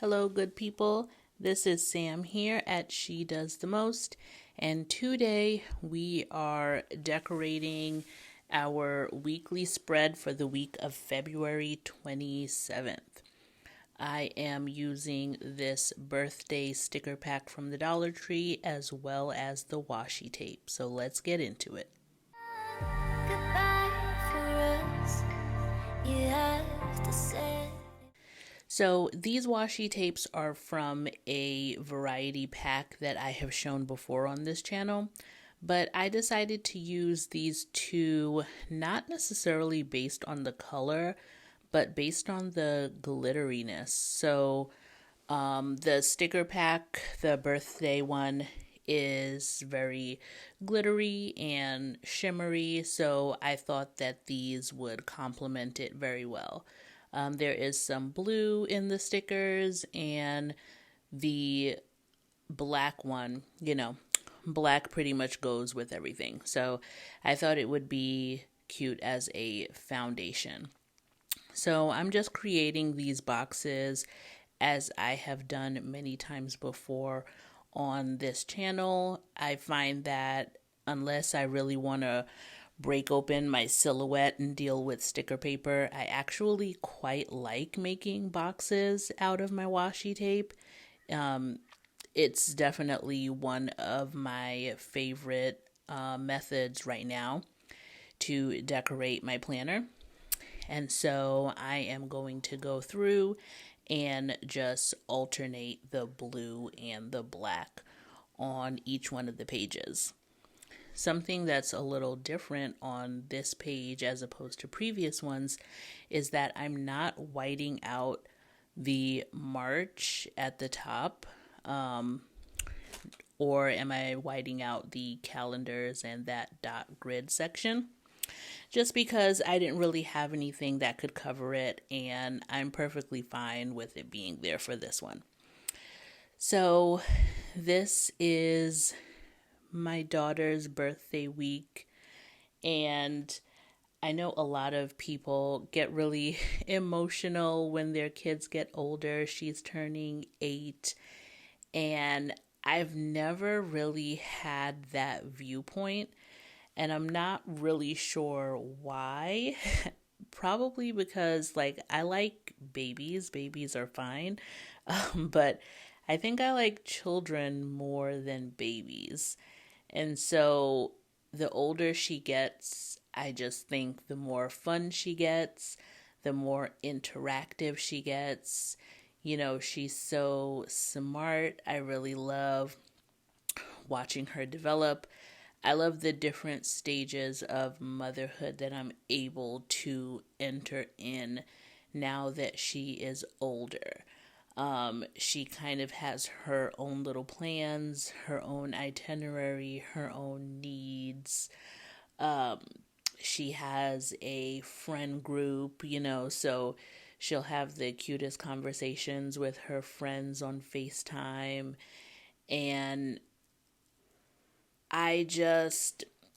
Hello, good people. This is Sam here at She Does the Most, and today we are decorating our weekly spread for the week of February 27th. I am using this birthday sticker pack from the Dollar Tree as well as the washi tape. So let's get into it. So these washi tapes are from a variety pack that I have shown before on this channel, but I decided to use these two not necessarily based on the color, but based on the glitteriness. So the sticker pack, the birthday one, is very glittery and shimmery, so I thought that these would complement it very well. There is some blue in the stickers, and the black one, black pretty much goes with everything. So I thought it would be cute as a foundation. So I'm just creating these boxes as I have done many times before on this channel. I find that unless I really want to break open my silhouette and deal with sticker paper, I actually quite like making boxes out of my washi tape. It's definitely one of my favorite methods right now to decorate my planner. And so I am going to go through and just alternate the blue and the black on each one of the pages. Something that's a little different on this page as opposed to previous ones is that I'm not whiting out the March at the top, or am I whiting out the calendars and that dot grid section? Just because I didn't really have anything that could cover it, and I'm perfectly fine with it being there for this one. So this is my daughter's birthday week, and I know a lot of people get really emotional when their kids get older. She's turning 8, and I've never really had that viewpoint, and I'm not really sure why. Probably because, I like babies. Babies are fine. But I think I like children more than babies. And so the older she gets, I just think the more fun she gets, the more interactive she gets. She's so smart. I really love watching her develop. I love the different stages of motherhood that I'm able to enter in now that she is older. She kind of has her own little plans, her own itinerary, her own needs. She has a friend group, so she'll have the cutest conversations with her friends on FaceTime. And I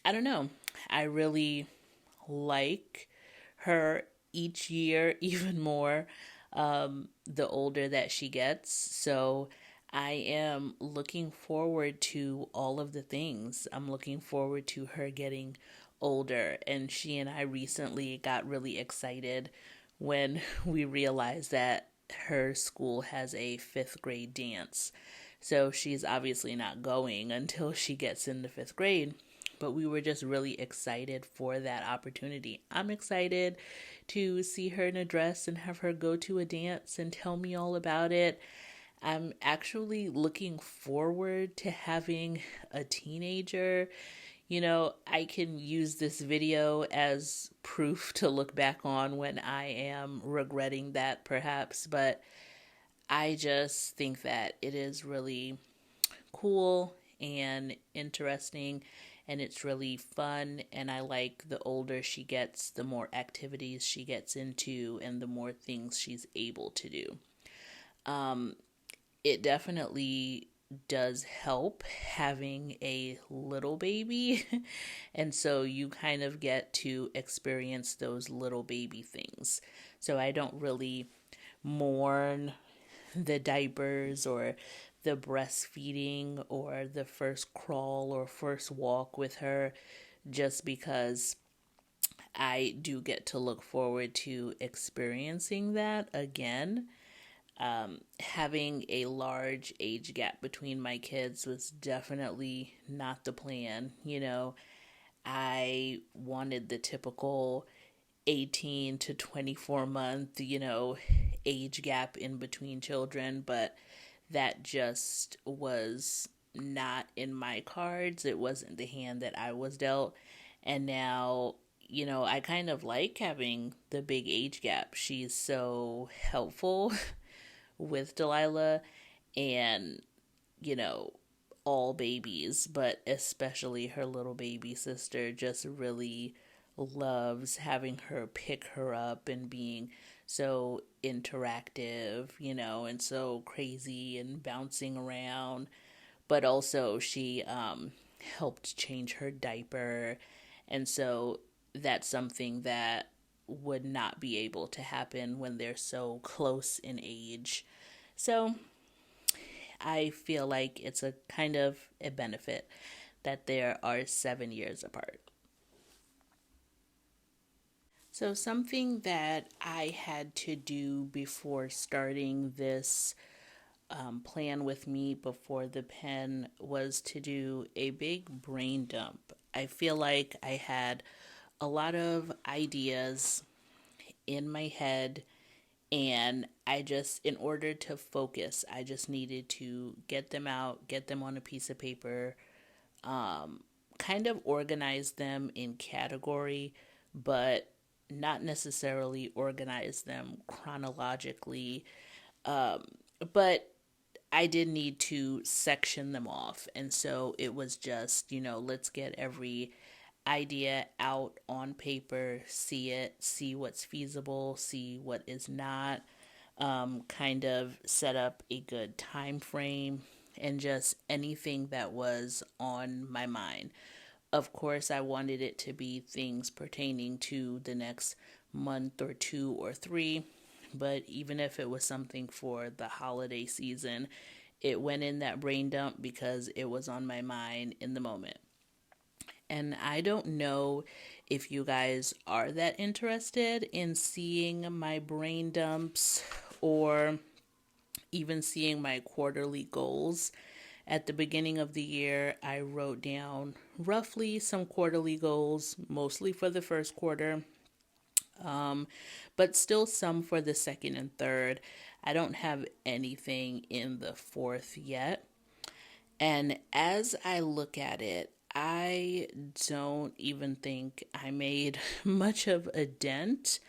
don't know. I really like her each year even more, the older that she gets. So I am looking forward to all of the things. I'm looking forward to her getting older. And she and I recently got really excited when we realized that her school has a 5th grade dance. So she's obviously not going until she gets into 5th grade. But we were just really excited for that opportunity. I'm excited to see her in a dress and have her go to a dance and tell me all about it. I'm actually looking forward to having a teenager. I can use this video as proof to look back on when I am regretting that perhaps, but I just think that it is really cool and interesting, and it's really fun, and I like the older she gets, the more activities she gets into and the more things she's able to do. It definitely does help having a little baby, and so you kind of get to experience those little baby things. So I don't really mourn the diapers or the breastfeeding or the first crawl or first walk with her, just because I do get to look forward to experiencing that again. Having a large age gap between my kids was definitely not the plan. I wanted the typical 18 to 24 month, age gap in between children, but that just was not in my cards. It wasn't the hand that I was dealt. And now, I kind of like having the big age gap. She's so helpful with Delilah and, you know, all babies, but especially her little baby sister just really loves having her pick her up and being so interactive, and so crazy and bouncing around. But also, she helped change her diaper. And so, that's something that would not be able to happen when they're so close in age. So, I feel like it's a kind of a benefit that there are 7 years apart. So, something that I had to do before starting this plan with me before the pen was to do a big brain dump. I feel like I had a lot of ideas in my head, and in order to focus, I just needed to get them out, get them on a piece of paper, kind of organize them in category, but not necessarily organize them chronologically. But I did need to section them off. And so it was just, let's get every idea out on paper, see it, see what's feasible, see what is not, kind of set up a good time frame, and just anything that was on my mind. Of course, I wanted it to be things pertaining to the next month or 2 or 3, but even if it was something for the holiday season, it went in that brain dump because it was on my mind in the moment. And I don't know if you guys are that interested in seeing my brain dumps or even seeing my quarterly goals. At the beginning of the year, I wrote down roughly some quarterly goals, mostly for the first quarter, but still some for the second and third. I don't have anything in the fourth yet. And as I look at it, I don't even think I made much of a dent.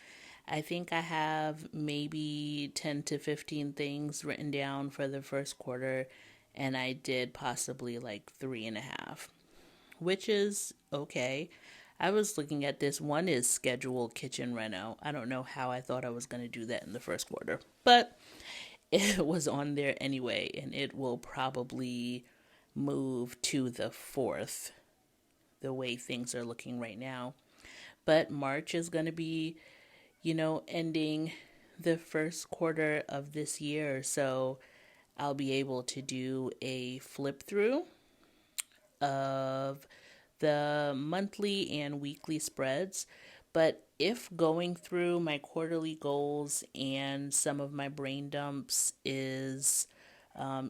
I think I have maybe 10 to 15 things written down for the first quarter, and I did possibly like 3.5, which is okay. I was looking at this. One is scheduled kitchen reno. I don't know how I thought I was going to do that in the first quarter, but it was on there anyway, and it will probably move to the fourth the way things are looking right now. But March is going to be, ending the first quarter of this year. So I'll be able to do a flip through of the monthly and weekly spreads. But if going through my quarterly goals and some of my brain dumps is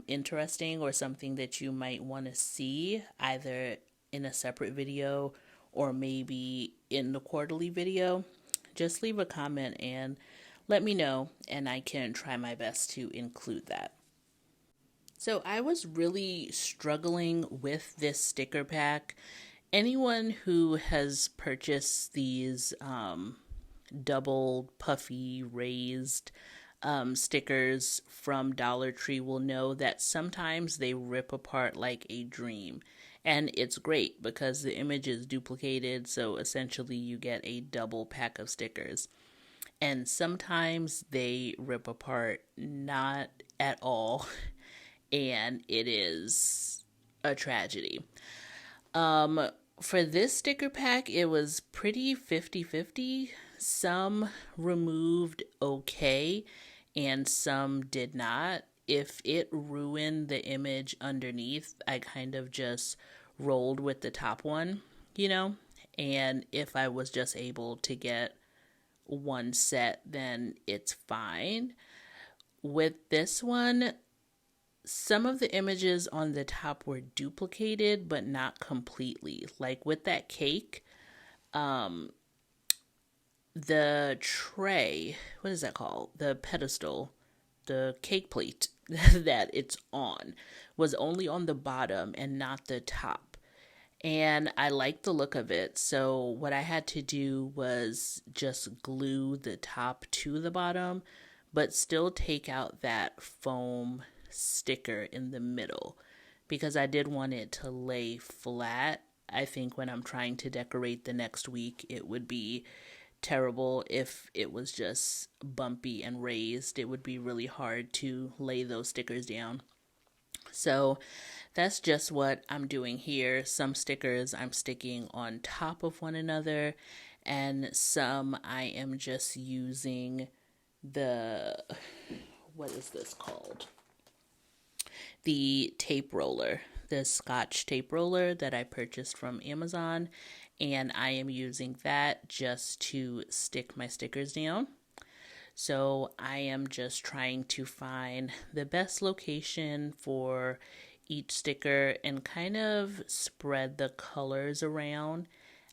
interesting or something that you might want to see either in a separate video or maybe in the quarterly video, just leave a comment and let me know, and I can try my best to include that. So I was really struggling with this sticker pack. Anyone who has purchased these double puffy raised stickers from Dollar Tree will know that sometimes they rip apart like a dream. And it's great because the image is duplicated, so essentially you get a double pack of stickers. And sometimes they rip apart not at all, and it is a tragedy. For this sticker pack, it was pretty 50-50. Some removed okay, and some did not. If it ruined the image underneath, I kind of just rolled with the top one, you know? And if I was just able to get one set, then it's fine. With this one, some of the images on the top were duplicated, but not completely. Like with that cake, the tray, what is that called? The pedestal, the cake plate that it's on was only on the bottom and not the top. And I like the look of it. So what I had to do was just glue the top to the bottom, but still take out that foam sticker in the middle because I did want it to lay flat. I think when I'm trying to decorate the next week, it would be terrible if it was just bumpy and raised. It would be really hard to lay those stickers down. So that's just what I'm doing here. Some stickers I'm sticking on top of one another, and some I am just using the, what is this called? The tape roller, the Scotch tape roller that I purchased from Amazon, and I am using that just to stick my stickers down. So I am just trying to find the best location for each sticker and kind of spread the colors around.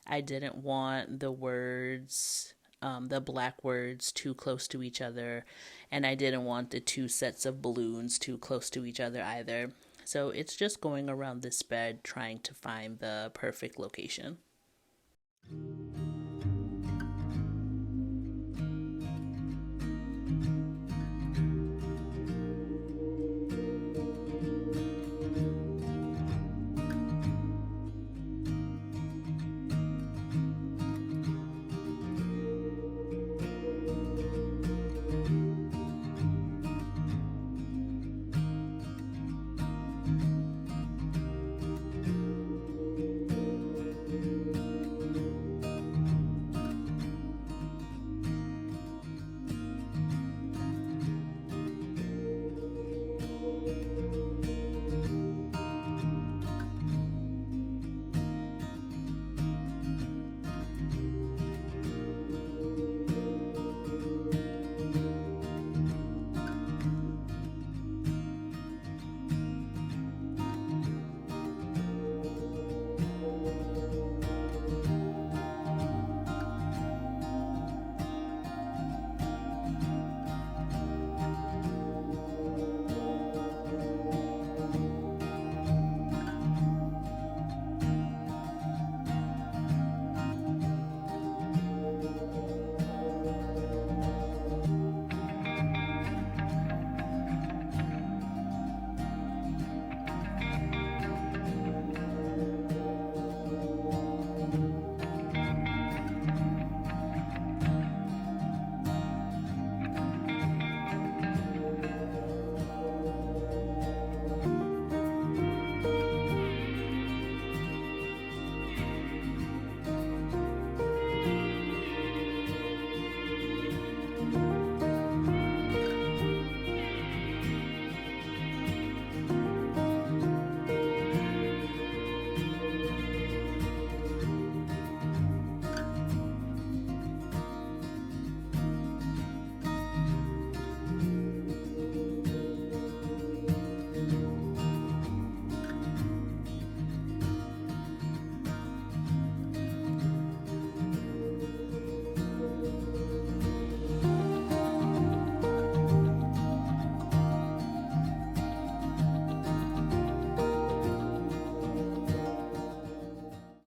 I didn't want the words, the black words too close to each other, and I didn't want the two sets of balloons too close to each other either. So it's just going around this bed trying to find the perfect location.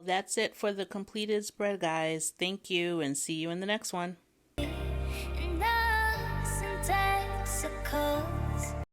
That's it for the completed spread, guys. Thank you, and see you in the next one.